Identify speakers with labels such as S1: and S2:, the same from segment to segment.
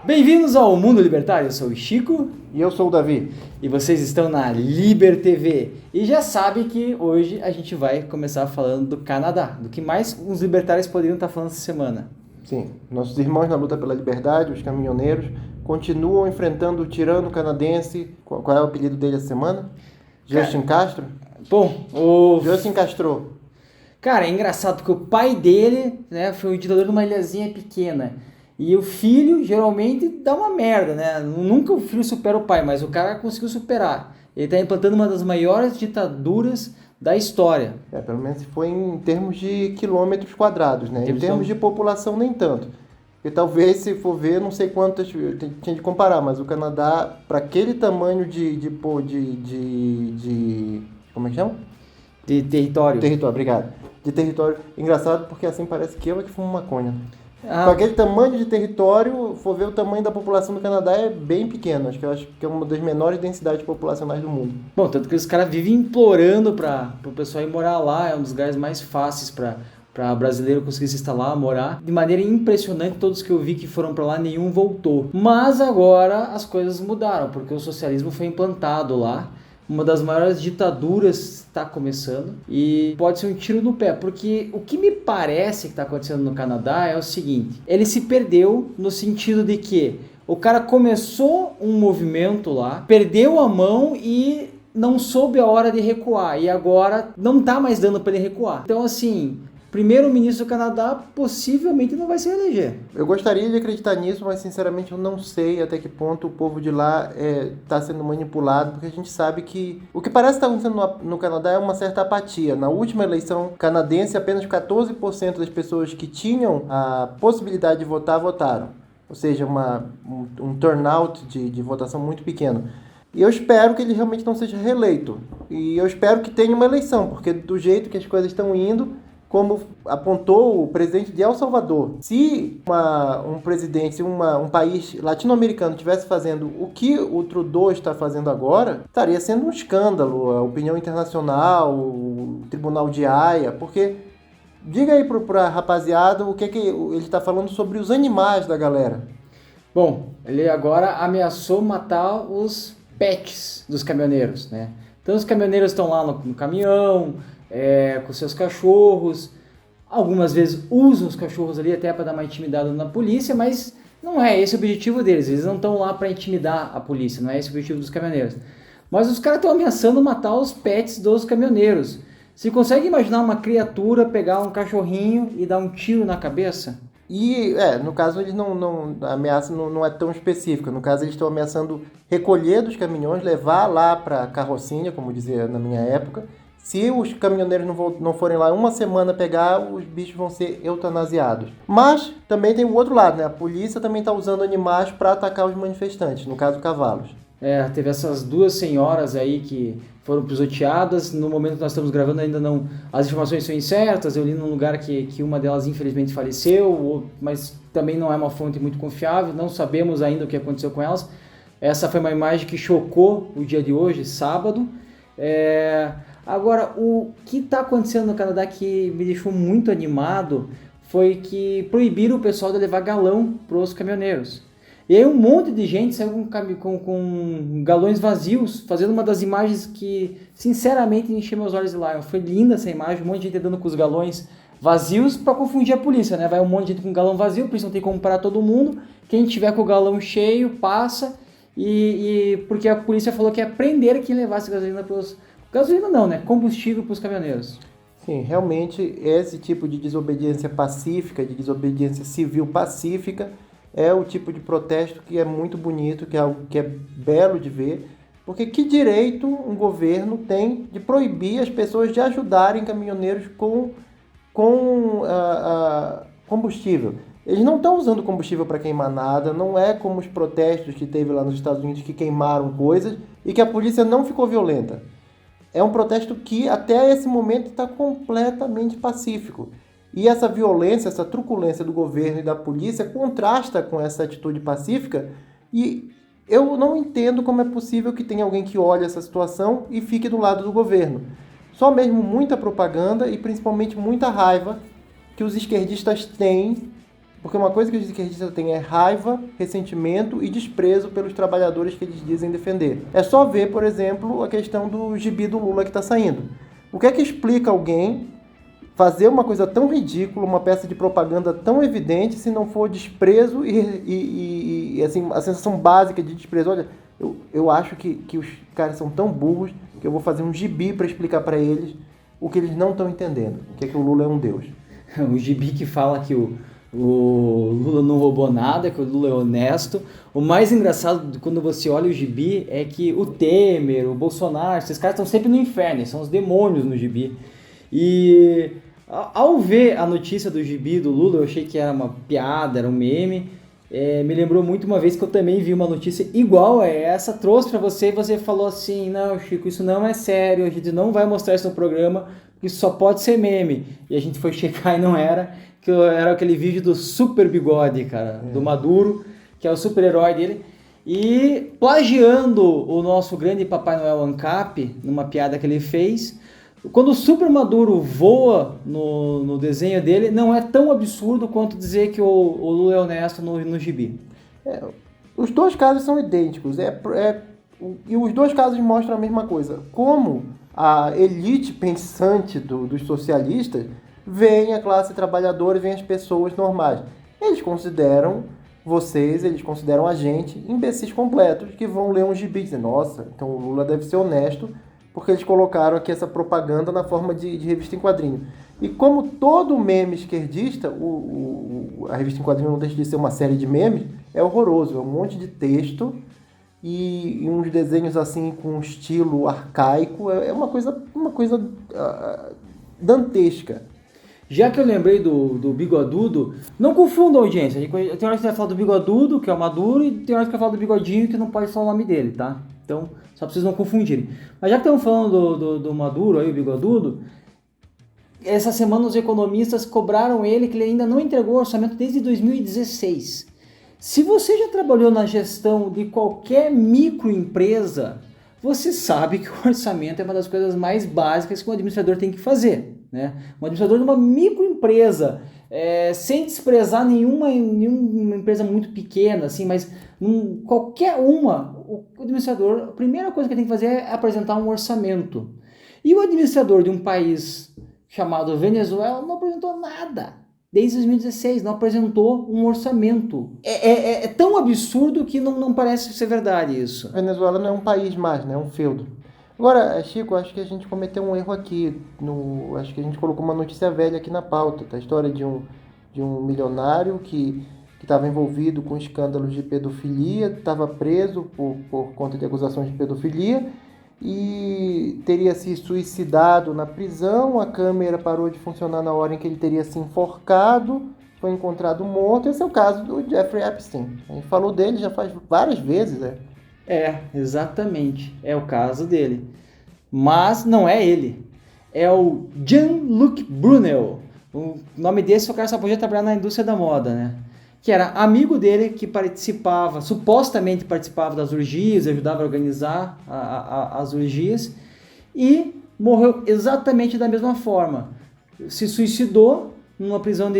S1: Bem-vindos ao Mundo Libertário, eu sou o Chico.
S2: E eu sou o Davi.
S1: E vocês estão na Liber TV. E já sabe que hoje a gente vai começar falando do Canadá, do que mais os libertários poderiam estar falando essa semana.
S2: Sim, nossos irmãos na luta pela liberdade, os caminhoneiros, continuam enfrentando o tirano canadense. Qual é o apelido dele essa semana? Justin Castro?
S1: Bom,
S2: Justin Castro.
S1: Cara, é engraçado porque o pai dele, né, foi um ditador de uma ilhazinha pequena. E o filho geralmente dá uma merda, né? Nunca o filho supera o pai, mas o cara conseguiu superar. Ele está implantando uma das maiores ditaduras da história.
S2: Pelo menos foi em termos de quilômetros quadrados, né? Em termos de população, nem tanto. E talvez, se for ver, não sei quantas, tinha de comparar, mas o Canadá, para aquele tamanho como é que chama?
S1: De território.
S2: Território, obrigado. De território. Engraçado porque assim parece que eu é que fumo maconha. Com aquele tamanho de território, for ver o tamanho da população do Canadá é bem pequeno. Acho que é uma das menores densidades populacionais do mundo.
S1: Bom, tanto que os caras vivem implorando para o pessoal ir morar lá. É um dos lugares mais fáceis para brasileiro conseguir se instalar, morar. De maneira impressionante, todos que eu vi que foram para lá, nenhum voltou. Mas agora as coisas mudaram, porque o socialismo foi implantado lá. Uma das maiores ditaduras está começando e pode ser um tiro no pé, porque o que me parece que está acontecendo no Canadá é o seguinte: ele se perdeu no sentido de que o cara começou um movimento lá, perdeu a mão e não soube a hora de recuar, e agora não está mais dando para ele recuar. Então, assim, primeiro-ministro do Canadá possivelmente não vai se reeleger.
S2: Eu gostaria de acreditar nisso, mas sinceramente eu não sei até que ponto o povo de lá está sendo manipulado, porque a gente sabe que o que parece estar acontecendo no Canadá é uma certa apatia. Na última eleição canadense, apenas 14% das pessoas que tinham a possibilidade de votar, votaram. Ou seja, um turnout de votação muito pequeno. E eu espero que ele realmente não seja reeleito. E eu espero que tenha uma eleição, porque do jeito que as coisas estão indo, como apontou o presidente de El Salvador, se um presidente, um país latino-americano estivesse fazendo o que o Trudeau está fazendo agora, estaria sendo um escândalo, a opinião internacional, o Tribunal de Haia, porque diga aí para a rapaziada o que ele está falando sobre os animais da galera.
S1: Bom, ele agora ameaçou matar os pets dos caminhoneiros, né? Então os caminhoneiros estão lá no caminhão, com seus cachorros, algumas vezes usam os cachorros ali até para dar uma intimidada na polícia, mas não é esse o objetivo deles, eles não estão lá para intimidar a polícia, não é esse o objetivo dos caminhoneiros. Mas os caras estão ameaçando matar os pets dos caminhoneiros. Você consegue imaginar uma criatura pegar um cachorrinho e dar um tiro na cabeça?
S2: E, no caso, eles a ameaça não é tão específica. No caso, eles estão ameaçando recolher dos caminhões, levar lá para a carrocinha, como dizia na minha época. Se os caminhoneiros não forem lá uma semana pegar, os bichos vão ser eutanasiados. Mas também tem o outro lado, né? A polícia também está usando animais para atacar os manifestantes, no caso, cavalos.
S1: Teve essas duas senhoras aí que foram pisoteadas. No momento que nós estamos gravando ainda não... As informações são incertas. Eu li num lugar que uma delas infelizmente faleceu, mas também não é uma fonte muito confiável. Não sabemos ainda o que aconteceu com elas. Essa foi uma imagem que chocou o dia de hoje, sábado. Agora, o que está acontecendo no Canadá que me deixou muito animado foi que proibiram o pessoal de levar galão para os caminhoneiros. E aí um monte de gente saiu com galões vazios, fazendo uma das imagens que, sinceramente, encheu meus olhos de lá. Foi linda essa imagem, um monte de gente andando com os galões vazios para confundir a polícia, né? Vai um monte de gente com galão vazio, a polícia não tem como parar todo mundo. Quem tiver com o galão cheio, passa. Porque a polícia falou que ia prender quem levasse gasolina para os... Gasolina não, né? Combustível para os caminhoneiros.
S2: Sim, realmente esse tipo de desobediência pacífica, de desobediência civil pacífica, é o tipo de protesto que é muito bonito, que é algo que é belo de ver, porque que direito um governo tem de proibir as pessoas de ajudarem caminhoneiros com combustível? Eles não estão usando combustível para queimar nada, não é como os protestos que teve lá nos Estados Unidos que queimaram coisas e que a polícia não ficou violenta. É um protesto que até esse momento está completamente pacífico. E essa violência, essa truculência do governo e da polícia contrasta com essa atitude pacífica, e eu não entendo como é possível que tenha alguém que olhe essa situação e fique do lado do governo. Só mesmo muita propaganda e principalmente muita raiva que os esquerdistas têm Porque uma coisa que os esquerdistas têm é raiva, ressentimento e desprezo pelos trabalhadores que eles dizem defender. É só ver, por exemplo, a questão do gibi do Lula que está saindo. O que é que explica alguém fazer uma coisa tão ridícula, uma peça de propaganda tão evidente, se não for desprezo e assim, a sensação básica de desprezo? Olha, eu acho que os caras são tão burros que eu vou fazer um gibi para explicar para eles o que eles não estão entendendo, que é que o Lula é um deus.
S1: O gibi que fala que o Lula não roubou nada, que o Lula é honesto. O mais engraçado quando você olha o gibi é que o Temer, o Bolsonaro, esses caras estão sempre no inferno, são os demônios no gibi. E ao ver a notícia do gibi do Lula, eu achei que era uma piada, era um meme. Me lembrou muito uma vez que eu também vi uma notícia igual a essa, trouxe para você e você falou assim: não, Chico, isso não é sério, a gente não vai mostrar isso no programa, porque isso só pode ser meme. E a gente foi checar e não era, que era aquele vídeo do Super Bigode, cara, do Maduro, que é o super-herói dele, e plagiando o nosso grande Papai Noel ANCAP, numa piada que ele fez. Quando o Super Maduro voa no desenho dele, não é tão absurdo quanto dizer que o Lula é honesto no gibi.
S2: Os dois casos são idênticos. E os dois casos mostram a mesma coisa. Como a elite pensante dos socialistas vem a classe trabalhadora e vem as pessoas normais. Eles consideram eles consideram a gente imbecis completos que vão ler um gibi e dizer: nossa, então o Lula deve ser honesto, porque eles colocaram aqui essa propaganda na forma de revista em quadrinho. E como todo meme esquerdista, a revista em quadrinho não deixa de ser uma série de memes, é horroroso. É um monte de texto e uns desenhos assim com um estilo arcaico. É uma coisa dantesca.
S1: Já que eu lembrei do Bigodudo, não confundam, audiência. Tem hora que a gente vai falar do Bigodudo, que é o Maduro, e tem hora que vai falar do Bigodinho, que não pode falar o nome dele, tá? Então, só pra vocês não confundirem. Mas já que estamos falando do Maduro, aí, o Bigodudo, essa semana os economistas cobraram ele que ele ainda não entregou o orçamento desde 2016. Se você já trabalhou na gestão de qualquer microempresa, você sabe que o orçamento é uma das coisas mais básicas que um administrador tem que fazer, né? Um administrador de uma microempresa, sem desprezar nenhuma empresa muito pequena, assim, mas qualquer uma, o administrador, a primeira coisa que ele tem que fazer é apresentar um orçamento. E o administrador de um país chamado Venezuela não apresentou nada. Desde 2016, não apresentou um orçamento. É tão absurdo que não parece ser verdade isso.
S2: Venezuela não é um país mais, né? É um feudo. Agora, Chico, acho que a gente cometeu um erro aqui. Acho que a gente colocou uma notícia velha aqui na pauta. Tá? A história de um milionário que estava envolvido com escândalos de pedofilia, estava preso por conta de acusações de pedofilia e teria se suicidado na prisão. A câmera parou de funcionar na hora em que ele teria se enforcado, foi encontrado morto. Esse é o caso do Jeffrey Epstein. A gente falou dele já faz várias vezes, né?
S1: Exatamente. É o caso dele. Mas não é ele. É o Jean-Luc Brunel. O nome desse o cara só podia trabalhar na indústria da moda, né? Que era amigo dele que supostamente participava das orgias, ajudava a organizar as orgias, e morreu exatamente da mesma forma. Se suicidou numa prisão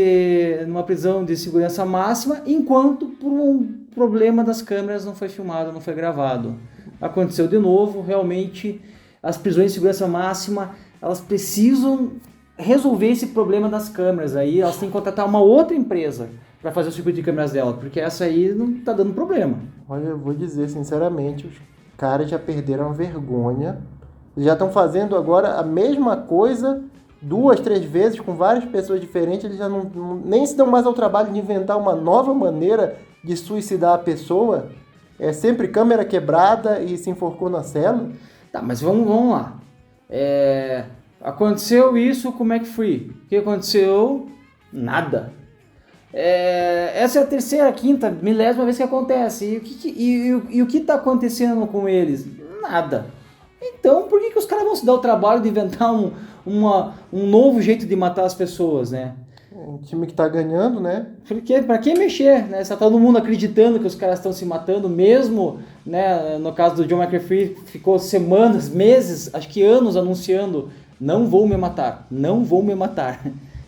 S1: de segurança máxima, enquanto por um problema das câmeras não foi filmado, não foi gravado. Aconteceu de novo. Realmente as prisões de segurança máxima, elas precisam resolver esse problema das câmeras aí, elas têm que contratar uma outra empresa para fazer o circuito de câmeras dela, porque essa aí não tá dando problema.
S2: Olha, eu vou dizer sinceramente, os caras já perderam a vergonha, já estão fazendo agora a mesma coisa 2, 3 vezes com várias pessoas diferentes. Eles já nem se dão mais ao trabalho de inventar uma nova maneira de suicidar a pessoa. É sempre câmera quebrada e se enforcou na cela.
S1: Tá, mas vamos lá. Aconteceu isso, como é que foi? O que aconteceu? Nada. Essa é a terceira, quinta, milésima vez que acontece. E o que está acontecendo com eles? Nada. Então, por que os caras vão se dar o trabalho de inventar um novo jeito de matar as pessoas, né?
S2: Um time que está ganhando, né?
S1: Porque para que mexer, né? Está todo mundo acreditando que os caras estão se matando, mesmo, né? No caso do John McAfee, ficou semanas, meses, acho que anos anunciando: não vou me matar, não vou me matar.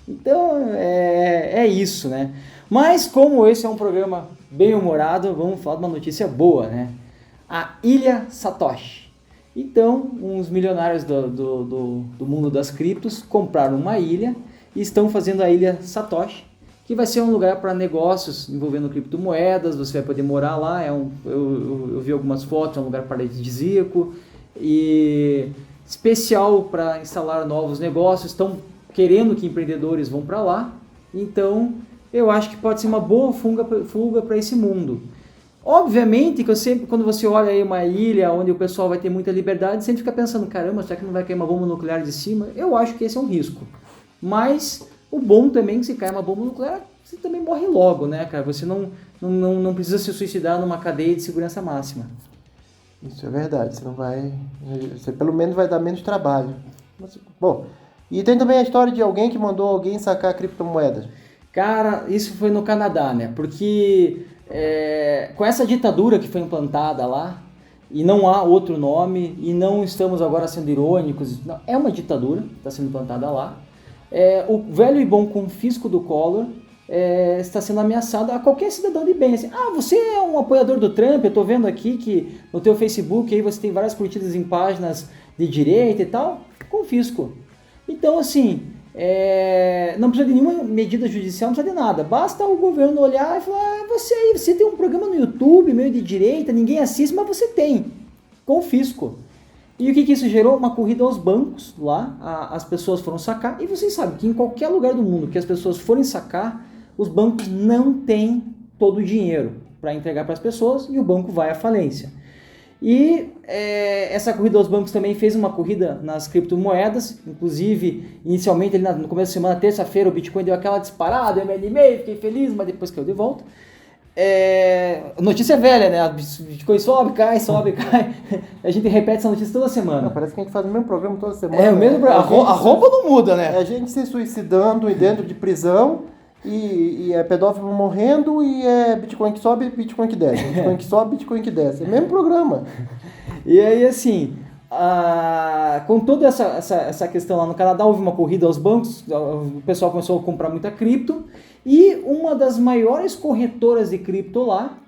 S1: Então, é isso, né? Mas como esse é um programa bem humorado, vamos falar de uma notícia boa, né? A Ilha Satoshi. Então, uns milionários do mundo das criptos compraram uma ilha e estão fazendo a Ilha Satoshi, que vai ser um lugar para negócios envolvendo criptomoedas. Você vai poder morar lá. Eu vi algumas fotos, é um lugar paradisíaco e especial para instalar novos negócios. Estão querendo que empreendedores vão para lá. Então, eu acho que pode ser uma boa fuga para esse mundo. Obviamente que eu sempre, quando você olha aí uma ilha onde o pessoal vai ter muita liberdade, sempre fica pensando, caramba, será que não vai cair uma bomba nuclear de cima? Eu acho que esse é um risco. Mas o bom também é que se cair uma bomba nuclear, você também morre logo, né, cara? Você não precisa se suicidar numa cadeia de segurança máxima.
S2: Isso é verdade, você não vai... Você pelo menos vai dar menos trabalho. Mas, bom, e tem também a história de alguém que mandou alguém sacar criptomoedas.
S1: Cara, isso foi no Canadá, né? Porque com essa ditadura que foi implantada lá, e não há outro nome, e não estamos agora sendo irônicos, não, é uma ditadura que está sendo implantada lá. O velho e bom confisco do Collor está sendo ameaçado a qualquer cidadão de bem. Assim, você é um apoiador do Trump, eu estou vendo aqui que no teu Facebook aí você tem várias curtidas em páginas de direita e tal, confisco. Então, assim, não precisa de nenhuma medida judicial, não precisa de nada. Basta o governo olhar e falar, você tem um programa no YouTube meio de direita, ninguém assiste, mas você tem. Confisco. E o que isso gerou? Uma corrida aos bancos lá, as pessoas foram sacar, e vocês sabem que em qualquer lugar do mundo que as pessoas forem sacar, os bancos não têm todo o dinheiro para entregar para as pessoas e o banco vai à falência. E essa corrida aos bancos também fez uma corrida nas criptomoedas, inclusive inicialmente ali no começo da semana, terça-feira, o Bitcoin deu aquela disparada, eu fiquei feliz, mas depois caiu de volta. Notícia velha, né? Bitcoin sobe, cai. A gente repete essa notícia toda semana.
S2: Não, parece que a gente faz o mesmo programa toda semana.
S1: O mesmo programa. A roupa não muda, né?
S2: É a gente se suicidando e dentro de prisão, e é pedófilo morrendo, e é Bitcoin que sobe, Bitcoin que desce. Bitcoin que sobe, Bitcoin que desce. É o mesmo programa.
S1: E aí, assim, com toda essa questão lá no Canadá, houve uma corrida aos bancos, o pessoal começou a comprar muita cripto, e uma das maiores corretoras de cripto lá,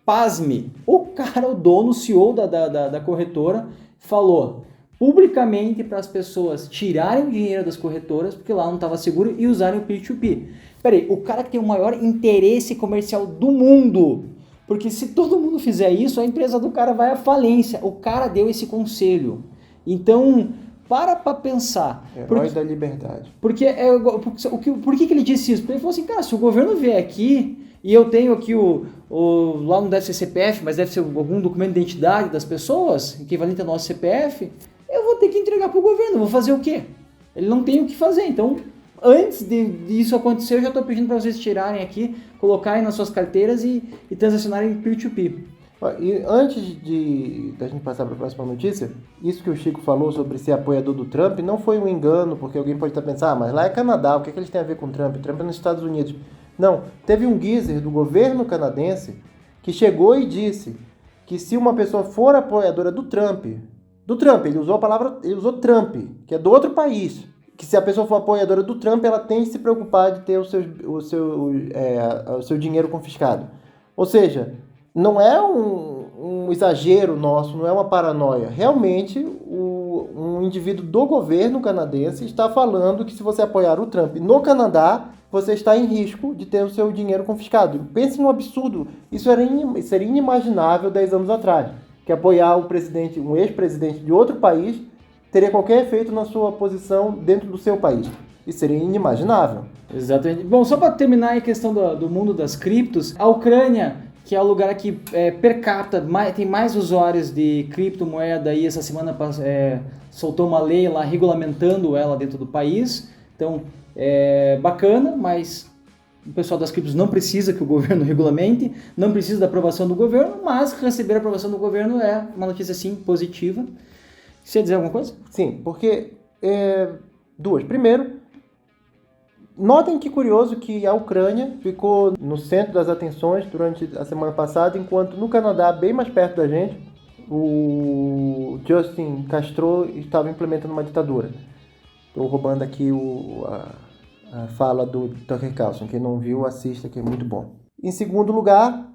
S1: pasme, o dono, o CEO da corretora, falou publicamente para as pessoas tirarem o dinheiro das corretoras, porque lá não estava seguro, e usarem o P2P. Peraí, o cara que tem o maior interesse comercial do mundo, porque se todo mundo fizer isso, a empresa do cara vai à falência. O cara deu esse conselho. Então, para pensar.
S2: Herói da liberdade.
S1: Por que ele disse isso? Porque ele falou assim, cara, se o governo vier aqui e eu tenho aqui lá não deve ser CPF, mas deve ser algum documento de identidade das pessoas, equivalente ao nosso CPF, eu vou ter que entregar para o governo. Vou fazer o quê? Ele não tem o que fazer. Então, antes disso acontecer, eu já estou pedindo para vocês tirarem aqui, colocarem nas suas carteiras e transacionarem peer-to-peer.
S2: E antes da gente passar para a próxima notícia, isso que o Chico falou sobre ser apoiador do Trump não foi um engano, porque alguém pode estar pensando, mas lá é Canadá, o que eles têm a ver com o Trump? O Trump é nos Estados Unidos. Não, teve um geezer do governo canadense que chegou e disse que se uma pessoa for apoiadora do Trump, ele usou a palavra, ele usou Trump, que é do outro país, que se a pessoa for apoiadora do Trump, ela tem que se preocupar de ter o seu dinheiro confiscado. Ou seja, não é um exagero nosso, não é uma paranoia. Realmente, um indivíduo do governo canadense está falando que se você apoiar o Trump no Canadá, você está em risco de ter o seu dinheiro confiscado. Pense num absurdo. Isso seria inimaginável 10 anos atrás. Que apoiar um ex-presidente de outro país teria qualquer efeito na sua posição dentro do seu país. Isso seria inimaginável.
S1: Exatamente. Bom, só para terminar a questão do mundo das criptos, a Ucrânia, que é o lugar que per capita tem mais usuários de criptomoeda, aí essa semana soltou uma lei lá regulamentando ela dentro do país. Então, bacana, mas o pessoal das criptos não precisa que o governo regulamente, não precisa da aprovação do governo, mas receber a aprovação do governo é uma notícia, sim, positiva. Você ia dizer alguma coisa?
S2: Sim, porque duas. Primeiro, notem que curioso que a Ucrânia ficou no centro das atenções durante a semana passada, enquanto no Canadá, bem mais perto da gente, o Justin Castro estava implementando uma ditadura. Estou roubando aqui a fala do Tucker Carlson. Quem não viu, assista, que é muito bom. Em segundo lugar,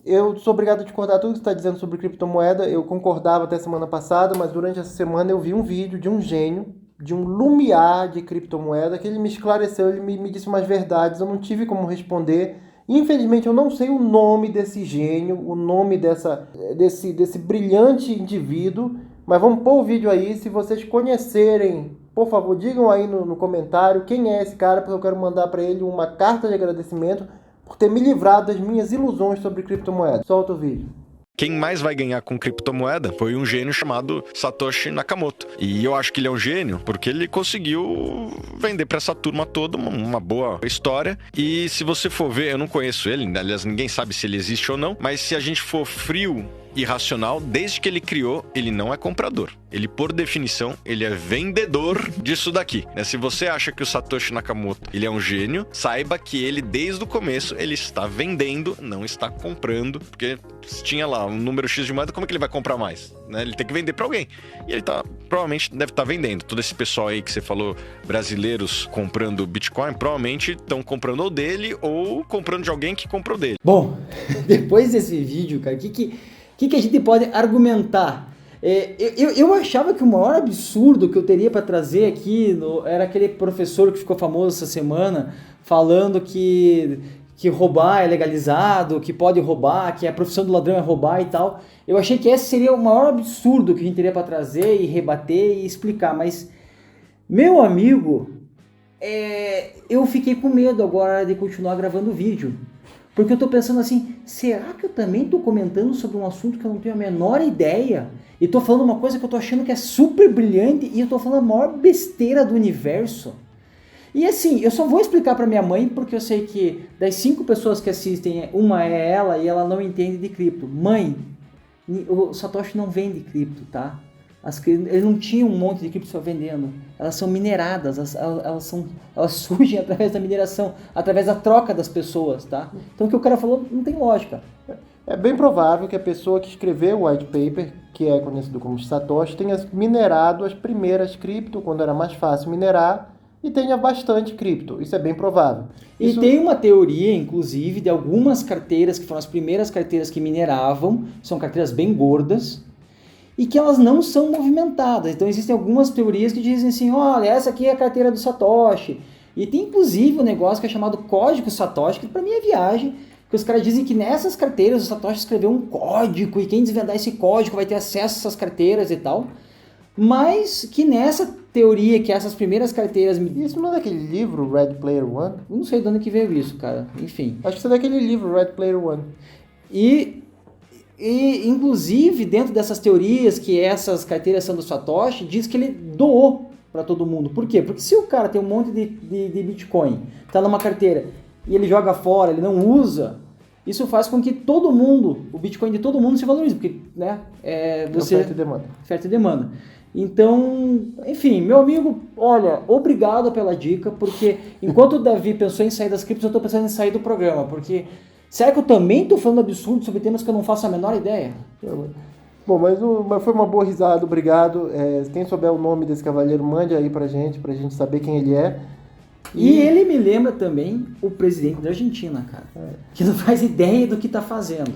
S2: eu sou obrigado a discordar tudo que você está dizendo sobre criptomoeda. Eu concordava até semana passada, mas durante essa semana eu vi um vídeo de um gênio, de um lumiar de criptomoeda, que ele me esclareceu, ele me disse umas verdades, eu não tive como responder. Infelizmente, eu não sei o nome desse gênio, o nome desse brilhante indivíduo, mas vamos pôr o vídeo aí. Se vocês conhecerem, por favor, digam aí no comentário quem é esse cara, porque eu quero mandar para ele uma carta de agradecimento por ter me livrado das minhas ilusões sobre criptomoedas. Solta o vídeo.
S3: Quem mais vai ganhar com criptomoeda foi um gênio chamado Satoshi Nakamoto. E eu acho que ele é um gênio porque ele conseguiu vender para essa turma toda uma boa história. E se você for ver, eu não conheço ele, aliás, ninguém sabe se ele existe ou não, mas se a gente for frio e racional, desde que ele criou, ele não é comprador. Ele, por definição, ele é vendedor disso daqui. Se você acha que o Satoshi Nakamoto ele é um gênio, saiba que ele, desde o começo, ele está vendendo, não está comprando, porque se tinha lá um número X de moeda, como é que ele vai comprar mais? Ele tem que vender para alguém. E ele provavelmente deve estar vendendo. Todo esse pessoal aí que você falou, brasileiros comprando Bitcoin, provavelmente estão comprando ou dele ou comprando de alguém que comprou dele.
S1: Bom, depois desse vídeo, cara, o que a gente pode argumentar? Eu achava que o maior absurdo que eu teria para trazer aqui era aquele professor que ficou famoso essa semana falando que roubar é legalizado, que pode roubar, que a profissão do ladrão é roubar e tal. Eu achei que esse seria o maior absurdo que a gente teria para trazer e rebater e explicar, mas, meu amigo, eu fiquei com medo agora de continuar gravando o vídeo. Porque eu tô pensando assim, será que eu também tô comentando sobre um assunto que eu não tenho a menor ideia? E tô falando uma coisa que eu tô achando que é super brilhante e eu tô falando a maior besteira do universo? E assim, eu só vou explicar pra minha mãe porque eu sei que das 5 pessoas que assistem, uma é ela e ela não entende de cripto. Mãe, o Satoshi não vende cripto, tá? Eles não tinham um monte de cripto vendendo. Elas são mineradas, elas surgem através da mineração, através da troca das pessoas, tá? Então o que o cara falou não tem lógica.
S2: É bem provável que a pessoa que escreveu o white paper, que é conhecido como Satoshi, tenha minerado as primeiras cripto, quando era mais fácil minerar, e tenha bastante cripto. Isso é bem provável.
S1: E tem uma teoria, inclusive, de algumas carteiras que foram as primeiras carteiras que mineravam, são carteiras bem gordas, e que elas não são movimentadas. Então existem algumas teorias que dizem assim, olha, essa aqui é a carteira do Satoshi. E tem inclusive um negócio que é chamado código Satoshi, que para mim é viagem, que os caras dizem que nessas carteiras o Satoshi escreveu um código, e quem desvendar esse código vai ter acesso a essas carteiras e tal. Mas que nessa teoria, que essas primeiras carteiras...
S2: Isso não é daquele livro, Red Player One?
S1: Eu não sei de onde que veio isso, cara. Enfim.
S2: Acho que isso é daquele livro, Red Player One.
S1: E inclusive, dentro dessas teorias que essas carteiras são do Satoshi, diz que ele doou para todo mundo. Por quê? Porque se o cara tem um monte de Bitcoin, tá numa carteira, e ele joga fora, ele não usa, isso faz com que todo mundo, o Bitcoin de todo mundo se valorize, porque, né,
S2: oferta e demanda.
S1: Oferta e demanda. Então, enfim, meu amigo, olha, obrigado pela dica, porque enquanto o Davi pensou em sair das criptos, eu tô pensando em sair do programa, porque... Será que eu também estou falando absurdo sobre temas que eu não faço a menor ideia?
S2: Bom, mas foi uma boa risada, obrigado. Quem souber o nome desse cavaleiro, mande aí pra gente saber quem ele é.
S1: E ele me lembra também o presidente da Argentina, cara. Que não faz ideia do que tá fazendo.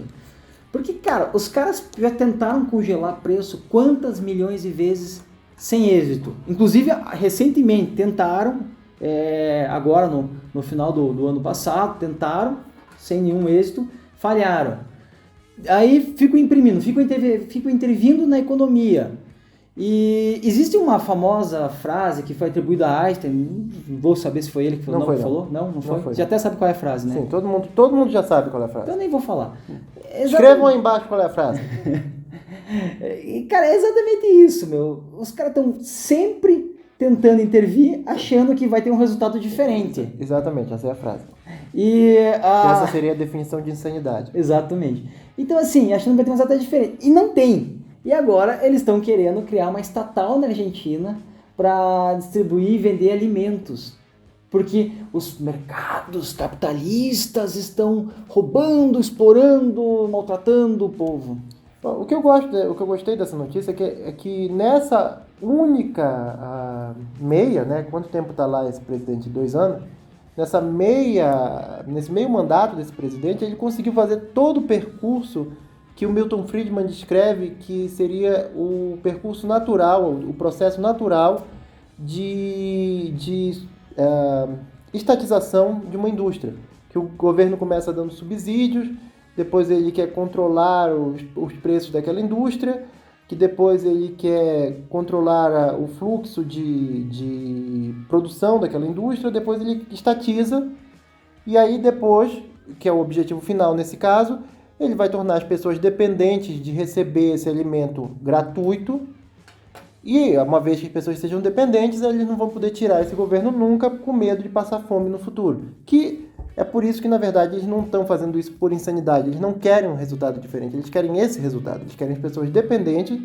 S1: Porque, cara, os caras já tentaram congelar preço quantas milhões de vezes sem êxito. Inclusive, recentemente, tentaram, agora no final do ano passado, tentaram, sem nenhum êxito, falharam. Aí ficam imprimindo, ficam intervindo na economia. E existe uma famosa frase que foi atribuída a Einstein, não vou saber se foi ele que falou. Não foi? Você até sabe qual é a frase, né?
S2: Sim, todo mundo já sabe qual é a frase.
S1: Então eu nem vou falar.
S2: Escrevam aí embaixo qual é a frase.
S1: E, cara, é exatamente isso, meu. Os caras estão sempre tentando intervir, achando que vai ter um resultado diferente.
S2: Exatamente, essa é a frase.
S1: Essa
S2: seria a definição de insanidade.
S1: Exatamente. Então, assim, achando que vai ter um resultado diferente. E não tem. E agora eles estão querendo criar uma estatal na Argentina para distribuir e vender alimentos. Porque os mercados capitalistas estão roubando, explorando, maltratando o povo.
S2: O que eu gostei dessa notícia é que nessa única meia, né? Quanto tempo está lá esse presidente? 2 anos? nesse meio mandato desse presidente, ele conseguiu fazer todo o percurso que o Milton Friedman descreve que seria o percurso natural, o processo natural de estatização de uma indústria. Que o governo começa dando subsídios, depois ele quer controlar os preços daquela indústria, que depois ele quer controlar o fluxo de produção daquela indústria, depois ele estatiza, e aí depois, que é o objetivo final nesse caso, ele vai tornar as pessoas dependentes de receber esse alimento gratuito, e uma vez que as pessoas sejam dependentes, eles não vão poder tirar esse governo nunca com medo de passar fome no futuro. Que é por isso que, na verdade, eles não estão fazendo isso por insanidade. Eles não querem um resultado diferente. Eles querem esse resultado. Eles querem as pessoas dependentes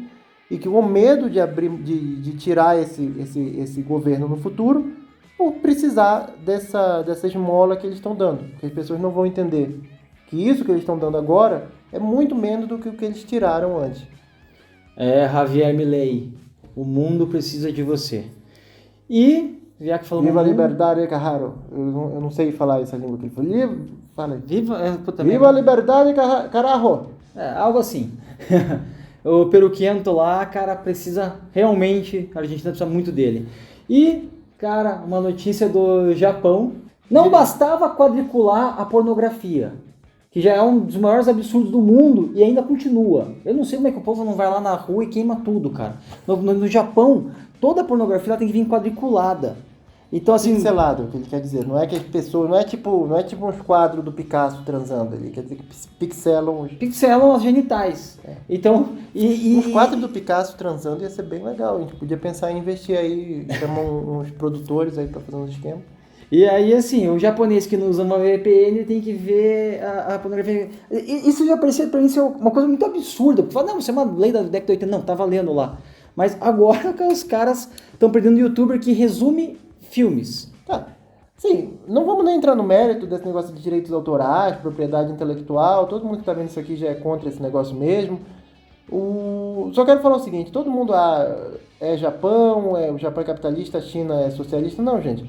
S2: e que, com medo de tirar esse governo no futuro, por precisar dessa esmola que eles estão dando. Porque as pessoas não vão entender que isso que eles estão dando agora é muito menos do que o que eles tiraram antes.
S1: Javier Milei, o mundo precisa de você. E... já que falou
S2: Viva a liberdade, Carraro. Eu não sei falar essa língua que ele falou. Fala aí. Viva a liberdade, carajo.
S1: Algo assim. O Peruquiento lá, cara, precisa realmente, a Argentina precisa muito dele. E, cara, uma notícia do Japão. Não bastava quadricular a pornografia, que já é um dos maiores absurdos do mundo e ainda continua. Eu não sei como é que o povo não vai lá na rua e queima tudo, cara. No Japão, toda a pornografia ela tem que vir quadriculada. Então, assim,
S2: pixelado, o que ele quer dizer. Não é que as pessoas. Não é tipo uns quadros do Picasso transando. Ele quer dizer que
S1: pixelam as genitais. Então.
S2: Os quadros do Picasso transando ia ser bem legal. A gente podia pensar em investir aí, chamar uns produtores aí pra fazer um esquema.
S1: E aí, assim, o japonês que não usa uma VPN tem que ver a pornografia. Isso já parecia pra mim ser uma coisa muito absurda. Porque fala, não, isso é uma lei da década de 80. Não, tá valendo lá. Mas agora os caras estão perdendo youtuber que resume filmes.
S2: Tá. Sim, não vamos nem entrar no mérito desse negócio de direitos autorais, propriedade intelectual. Todo mundo que tá vendo isso aqui já é contra esse negócio mesmo. Só quero falar o seguinte, todo mundo é Japão, o Japão é capitalista, a China é socialista. Não, gente.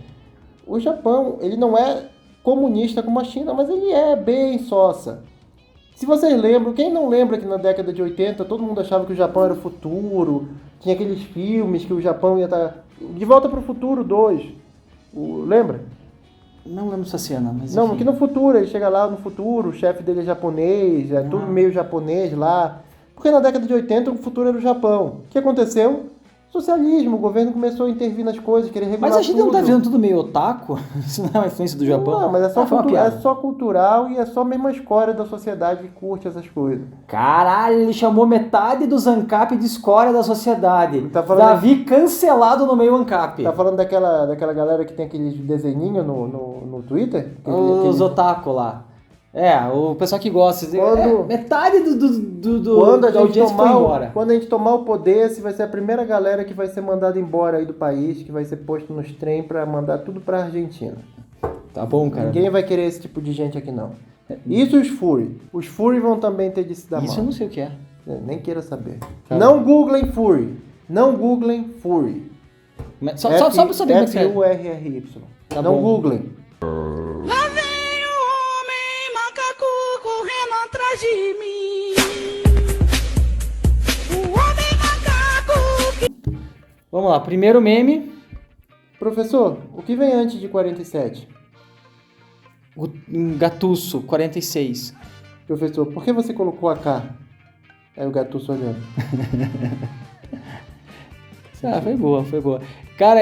S2: O Japão, ele não é comunista como a China, mas ele é bem sossa. Se vocês lembram, quem não lembra que na década de 80 todo mundo achava que o Japão era o futuro, tinha aqueles filmes que o Japão ia estar... De Volta para o Futuro 2, lembra?
S1: Não lembro essa cena, mas
S2: não,
S1: enfim.
S2: que no futuro, ele chega lá no futuro, o chefe dele é japonês, é tudo meio japonês lá. Porque na década de 80 o futuro era o Japão. O que aconteceu? Socialismo, o governo começou a intervir nas coisas, querer regular tudo.
S1: Mas a gente não tá vendo tudo meio otaku? Isso não é uma influência do Japão?
S2: Não, mas é só cultural e é só a mesma escória da sociedade que curte essas coisas.
S1: Caralho, ele chamou metade do ANCAP de escória da sociedade.
S2: Tá falando...
S1: Davi cancelado no meio ANCAP.
S2: Tá falando daquela galera que tem aqueles desenhinhos no Twitter?
S1: Os otaku lá. O pessoal que gosta. Metade da audiência foi embora.
S2: Quando a gente tomar o poder, essa vai ser a primeira galera que vai ser mandada embora aí do país, que vai ser posto nos trem pra mandar tudo pra Argentina.
S1: Tá bom, cara.
S2: Ninguém vai querer esse tipo de gente aqui, não. Isso e os Furry. Os Furry vão também ter de se dar mal.
S1: Isso eu não sei o que é.
S2: Nem queira saber. Tá não googlem Furry. Não googlem Furry.
S1: Só pra saber como é que é.
S2: F-U-R-R-Y.
S1: Tá
S2: não
S1: bom.
S2: googlem.
S4: Lá vem o homem macaco correndo atrás de mim. O homem macaco.
S1: Vamos lá, primeiro meme.
S2: Professor, o que vem antes de 47?
S1: Gatusso, 46.
S2: Professor, por que você colocou a K? Aí o Gatusso olhando.
S1: Foi boa. Cara,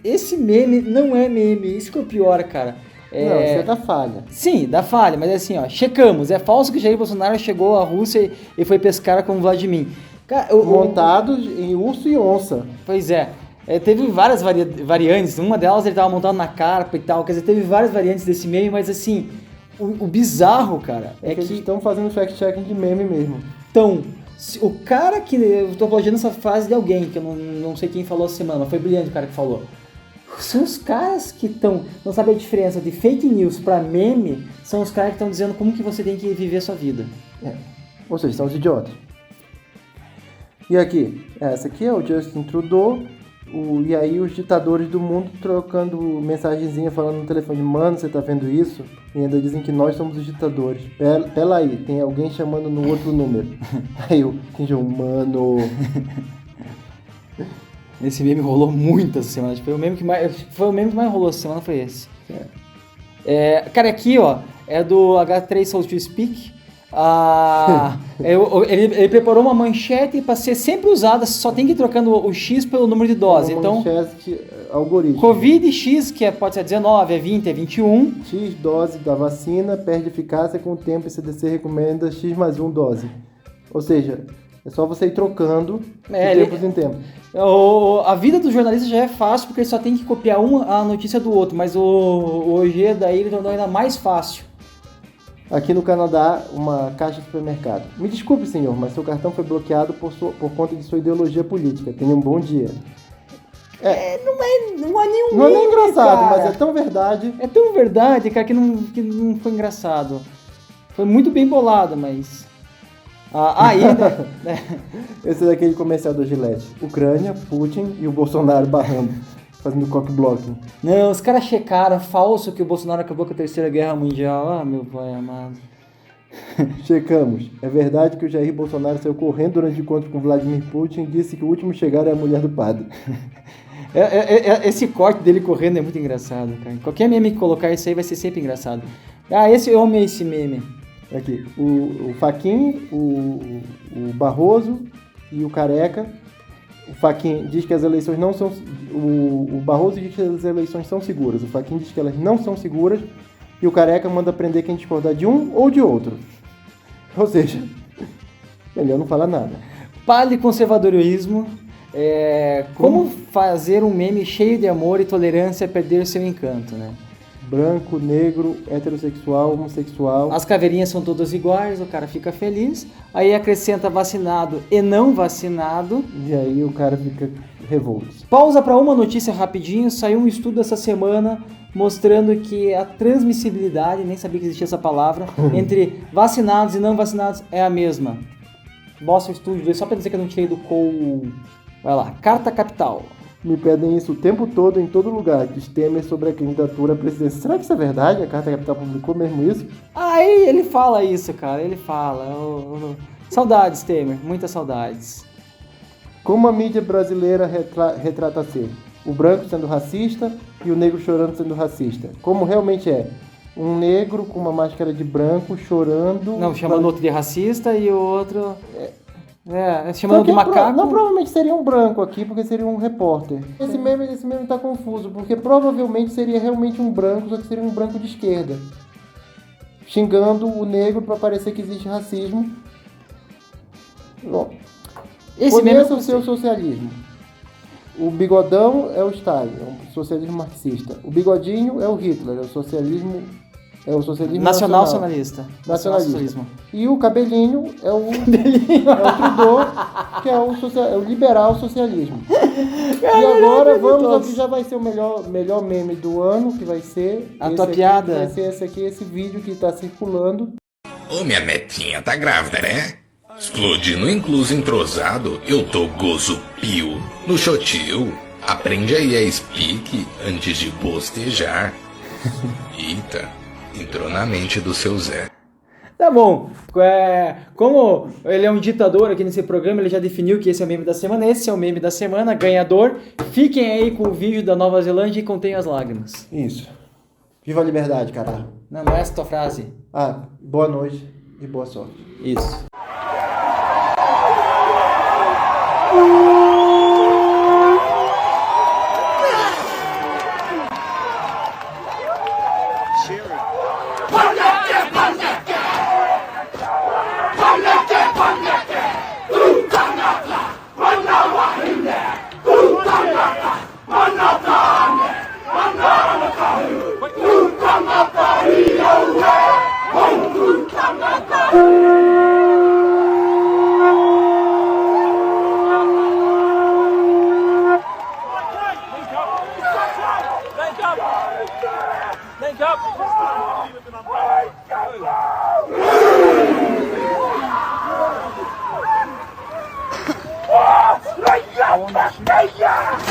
S1: esse meme não é meme, isso que é o pior, cara.
S2: Não, isso é da falha.
S1: Sim, da falha, mas assim, ó, checamos. É falso que Jair Bolsonaro chegou à Rússia e foi pescar com Vladimir. Cara,
S2: montado em urso e onça.
S1: Pois é. Teve várias variantes, uma delas ele tava montado na carpa e tal, quer dizer, teve várias variantes desse meme, mas assim, o bizarro, cara,
S2: é que eles estão fazendo fact-checking de meme mesmo.
S1: Então, o cara que... Eu tô elogiando essa frase de alguém, que eu não sei quem falou essa semana, mas foi brilhante o cara que falou. São os caras que não sabem a diferença de fake news pra meme, são os caras que estão dizendo como que você tem que viver a sua vida.
S2: Ou seja, são os idiotas. E aqui, essa aqui é o Justin Trudeau, E aí os ditadores do mundo trocando mensagenzinha, falando no telefone, mano, você tá vendo isso? E ainda dizem que nós somos os ditadores. Pela aí, tem alguém chamando no outro número. Aí o Kim Jong, mano...
S1: Esse meme rolou muito essa semana. Foi o meme que mais rolou essa semana, foi esse. Cara, aqui, ó, é do H3 Solstice Speak. Ele preparou uma manchete para ser sempre usada, só tem que ir trocando o X pelo número de dose. Então,
S2: manchete algoritmo.
S1: Covid X, que pode ser 19, é 20, é 21.
S2: X dose da vacina perde eficácia com o tempo e CDC recomenda X mais 1 dose. Ou seja, é só você ir trocando de tempos em tempos.
S1: A vida do jornalista já é fácil porque ele só tem que copiar a notícia do outro, mas o OG daí ele tornou ainda mais fácil.
S2: Aqui no Canadá, uma caixa de supermercado. Me desculpe, senhor, mas seu cartão foi bloqueado por conta de sua ideologia política. Tenha um bom dia. Não é nem engraçado,
S1: cara.
S2: Mas é tão verdade.
S1: É tão verdade, cara, que não foi engraçado. Foi muito bem bolado, mas...
S2: Esse é daquele comercial do Gillette. Ucrânia, Putin e o Bolsonaro barrando, fazendo cock-blocking.
S1: Não, os caras checaram, falso, que o Bolsonaro acabou com a Terceira Guerra Mundial. Ah, meu pai amado.
S2: Checamos. É verdade que o Jair Bolsonaro saiu correndo durante o encontro com Vladimir Putin e disse que o último chegar é a mulher do padre.
S1: Esse corte dele correndo é muito engraçado, cara. Qualquer meme que colocar isso aí vai ser sempre engraçado. Eu amei esse meme.
S2: Aqui, o Fachin, o Barroso e o Careca. O Fachin diz que as eleições não são... O Barroso diz que as eleições são seguras. O Fachin diz que elas não são seguras. E o Careca manda prender quem discordar de um ou de outro. Ou seja, melhor não falar nada.
S1: Paliconservadorismo. Como fazer um meme cheio de amor e tolerância perder seu encanto, né?
S2: Branco, negro, heterossexual, homossexual.
S1: As caveirinhas são todas iguais, o cara fica feliz. Aí acrescenta vacinado e não vacinado.
S2: E aí o cara fica revolto.
S1: Pausa para uma notícia rapidinho. Saiu um estudo essa semana mostrando que a transmissibilidade, nem sabia que existia essa palavra, entre vacinados e não vacinados é a mesma. Boston Studio, só para dizer que eu não tirei do Vai lá, Carta Capital.
S2: Me pedem isso o tempo todo, em todo lugar, diz Temer sobre a candidatura à presidência. Será que isso é verdade? A Carta Capital publicou mesmo isso?
S1: Ele fala isso, cara, ele fala. Saudades, Temer, muitas saudades.
S2: Como a mídia brasileira retrata ser? O branco sendo racista e o negro chorando sendo racista. Como realmente é? Um negro com uma máscara de branco chorando...
S1: Não, chamando outro de racista e o outro... chamando de macaco.
S2: Não, provavelmente seria um branco aqui, porque seria um repórter. Esse meme tá confuso, porque provavelmente seria realmente um branco, só que seria um branco de esquerda. Xingando o negro para parecer que existe racismo. Bom, conheça o seu socialismo. O bigodão é o Stalin, é o socialismo marxista. O bigodinho é o Hitler, é o socialismo
S1: nacionalista.
S2: E o cabelinho é o Trudeau, que é o liberal socialismo. E agora vamos ao que já vai ser o melhor meme do ano, que vai ser...
S1: A tua piada.
S2: Vai ser esse vídeo que está circulando.
S5: Ô, minha netinha tá grávida, né? Explodindo incluso entrosado, eu tô gozo pio. No shotio, aprende aí a speak antes de bostejar. Eita, entrou na mente do seu Zé.
S1: Tá bom, como ele é um ditador aqui nesse programa, ele já definiu que esse é o meme da semana. Esse é o meme da semana, ganhador. Fiquem aí com o vídeo da Nova Zelândia e contém as lágrimas.
S2: Isso. Viva a liberdade, caralho.
S1: Não é essa a tua frase.
S2: Boa noite e boa sorte.
S1: Isso.
S4: Link up!